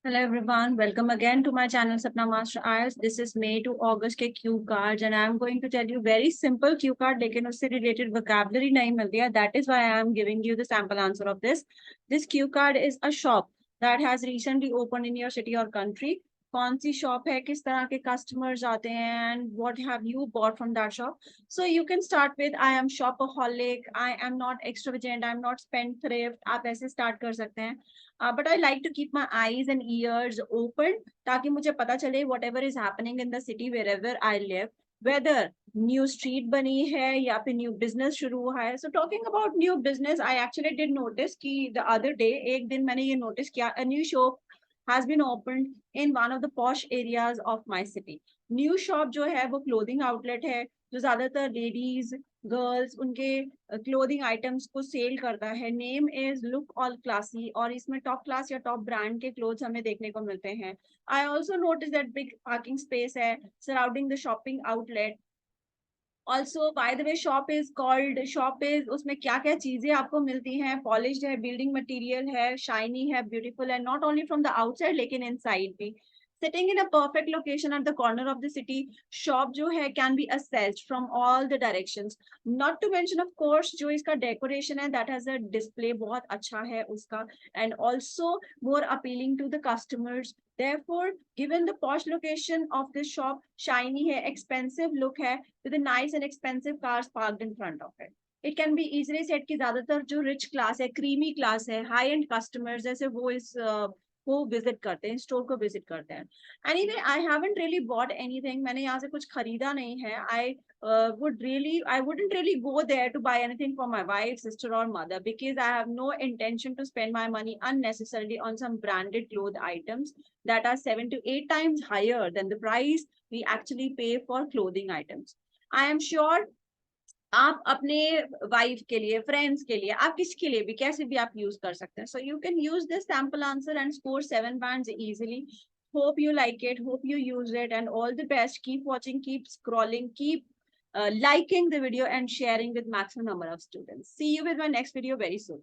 Hello everyone, welcome again to my channel Sapna Master IELTS. This is May to August के cue cards and I am going to tell you very simple cue card लेकिन उससे related vocabulary नहीं मिलती है. That is why I am giving you the sample answer of this. This cue card is a shop that has recently opened in your city or country. कौन सी shop है, किस तरह के कस्टमर्स आते हैं and what have you bought from that shop. So you can start with I am shopaholic, I am not extravagant, I am not spendthrift. आप ऐसे start कर सकते हैं. But I like to keep my eyes and ears open ताकि मुझे पता चले whatever is happening in the city wherever I live, whether new street बनी है या फिर new business शुरू हुआ है. So talking about new business, I actually did notice कि the other day एक दिन मैंने ये notice किया a new shop has been opened in one of the posh areas of my city. New shop जो है वो clothing outlet है जो ज्यादातर ladies गर्ल्स उनके क्लोथिंग आइटम्स को सेल करता है. Name is look all classy और इसमें टॉप क्लास या टॉप ब्रांड के क्लोथ्स हमें देखने को मिलते हैं. I also notice that big parking space है surrounding the shopping outlet. Also by the way shop is उसमें क्या क्या चीजें आपको मिलती हैं. पॉलिश्ड है, बिल्डिंग मटेरियल है, शाइनी है, ब्यूटीफुल है, not only from the outside लेकिन इनसाइड भी. Sitting in a perfect location at the corner of the city, shop जो है can be assessed from all the directions. Not to mention of course जो इसका decoration है that has a display बहुत अच्छा है उसका and also more appealing to the customers. Therefore, given the posh location of this shop, shiny है, expensive look है, with a nice and expensive cars parked in front of it. It can be easily said कि ज्यादातर जो rich class है, creamy class है, high end customers जैसे वो इस को विजिट करते हैं, स्टोर को विजिट करते हैं. Anyway I haven't really bought anything. मैंने यहाँ से कुछ खरीदा नहीं है. I wouldn't really go there to buy anything for my wife, sister or mother because I have no intention to spend my money unnecessarily on some branded cloth items that are 7 to 8 times higher than the price we actually pay for clothing items. I am sure आप अपने wife के लिए, friends के लिए, आप किसके लिए भी कैसे भी आप यूज कर सकते हैं. So you can use this sample answer and score 7 bands easily. Hope you like it, hope you use it, and all the best. Keep watching, keep scrolling, keep liking the video and sharing with maximum number of students. See you with my next video very soon.